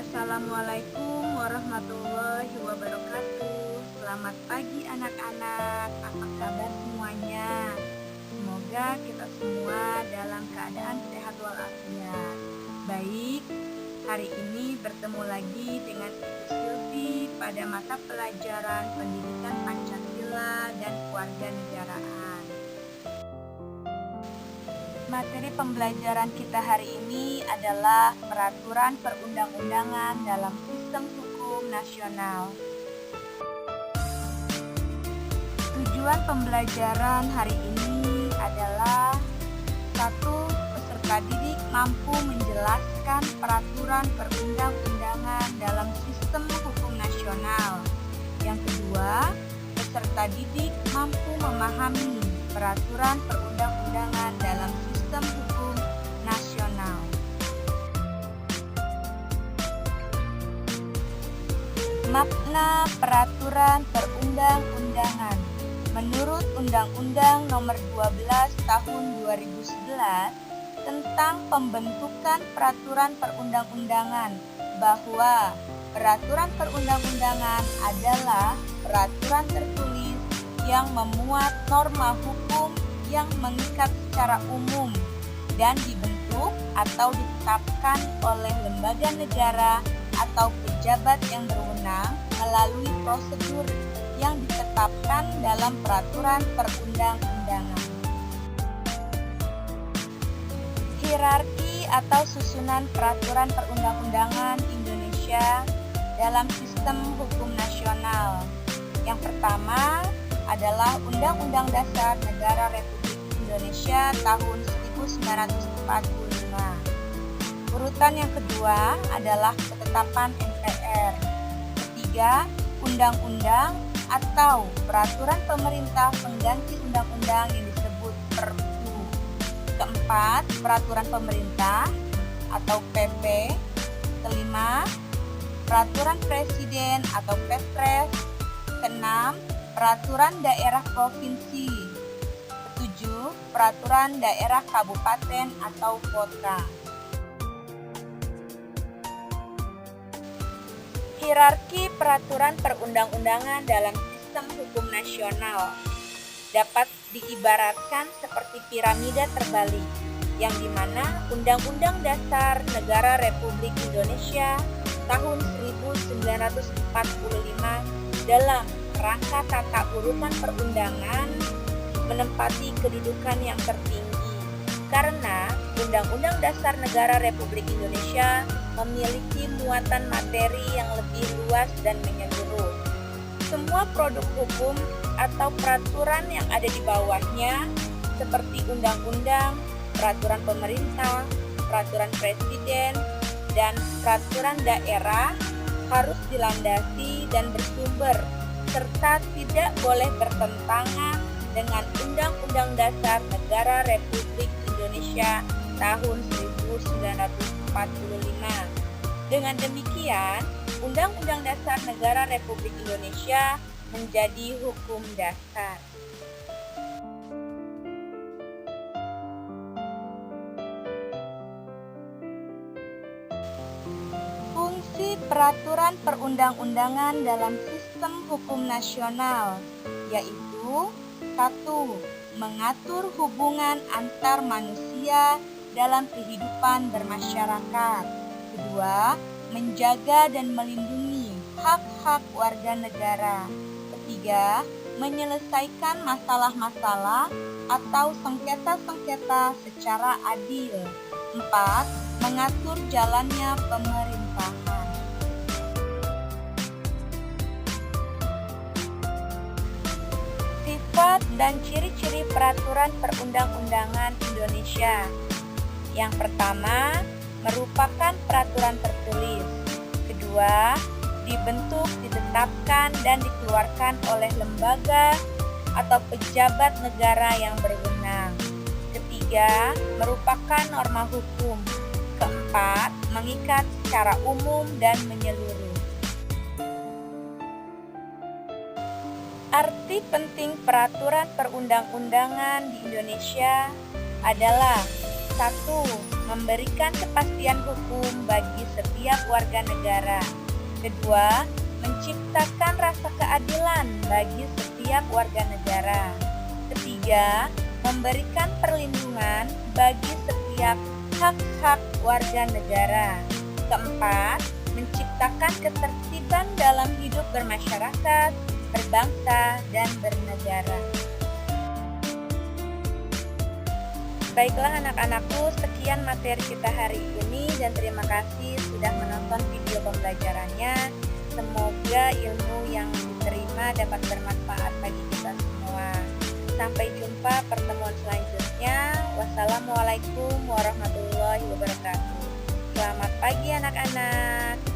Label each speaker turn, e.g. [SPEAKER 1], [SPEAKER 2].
[SPEAKER 1] Assalamualaikum warahmatullahi wabarakatuh. Selamat pagi anak-anak, apa kabar semuanya? Semoga kita semua dalam keadaan sehat walafiat. Baik, hari ini bertemu lagi dengan Ibu Silvi pada mata pelajaran Pendidikan Pancasila dan Kewarganegaraan. Materi pembelajaran kita hari ini adalah peraturan perundang-undangan dalam sistem hukum nasional. Tujuan pembelajaran hari ini adalah 1. Peserta didik mampu menjelaskan peraturan perundang-undangan dalam sistem hukum nasional. Yang kedua, peserta didik mampu memahami peraturan perundang-undangan dalam sistem hukum nasional. Makna peraturan perundang-undangan. Menurut Undang-Undang Nomor 12 Tahun 2011 tentang pembentukan peraturan perundang-undangan, bahwa peraturan perundang-undangan adalah peraturan tertulis yang memuat norma hukum yang mengikat secara umum dan dibentuk atau ditetapkan oleh lembaga negara atau pejabat yang berwenang melalui prosedur yang ditetapkan dalam peraturan perundang-undangan. Hierarki atau susunan peraturan perundang-undangan Indonesia dalam sistem hukum nasional. Yang pertama adalah Undang-Undang Dasar Negara Republik Indonesia tahun 1945. Urutan yang kedua adalah ketetapan MPR. Ketiga, undang-undang atau peraturan pemerintah pengganti undang-undang yang disebut Perpu. Keempat, peraturan pemerintah atau PP. Kelima, peraturan presiden atau Kepres. Keenam, peraturan daerah provinsi. Ketujuh, peraturan daerah kabupaten atau kota. Hierarki peraturan perundang-undangan dalam sistem hukum nasional dapat diibaratkan seperti piramida terbalik, yang dimana Undang-Undang Dasar Negara Republik Indonesia tahun 1945 dalam rangka tata urutan perundangan menempati kedudukan yang tertinggi karena Undang-Undang Dasar Negara Republik Indonesia memiliki muatan materi yang lebih luas dan menyeluruh. Semua produk hukum atau peraturan yang ada di bawahnya seperti undang-undang, peraturan pemerintah, peraturan presiden, dan peraturan daerah harus dilandasi dan bersumber serta tidak boleh bertentangan dengan Undang-Undang Dasar Negara Republik Indonesia tahun 1945. Dengan demikian, Undang-Undang Dasar Negara Republik Indonesia menjadi hukum dasar. Fungsi peraturan perundang-undangan dalam sistem hukum nasional yaitu 1. Mengatur hubungan antar manusia dalam kehidupan bermasyarakat. 2. Menjaga dan melindungi hak-hak warga negara. 3. Menyelesaikan masalah-masalah atau sengketa-sengketa secara adil. 4. Mengatur jalannya pemerintahan. Sifat dan ciri-ciri peraturan perundang-undangan Indonesia. Yang pertama, merupakan peraturan tertulis. Kedua, dibentuk, ditetapkan, dan dikeluarkan oleh lembaga atau pejabat negara yang berwenang. Ketiga, merupakan norma hukum. Keempat, mengikat secara umum dan menyeluruh. Arti penting peraturan perundang-undangan di Indonesia adalah 1. memberikan kepastian hukum bagi setiap warga negara. Kedua, menciptakan rasa keadilan bagi setiap warga negara. Ketiga, memberikan perlindungan bagi setiap hak-hak warga negara. Keempat, menciptakan ketertiban dalam hidup bermasyarakat, berbangsa, dan bernegara. Baiklah anak-anakku, sekian materi kita hari ini dan terima kasih sudah menonton video pembelajarannya. Semoga ilmu yang diterima dapat bermanfaat bagi kita semua. Sampai jumpa pertemuan selanjutnya. Wassalamualaikum warahmatullahi wabarakatuh. Selamat pagi anak-anak.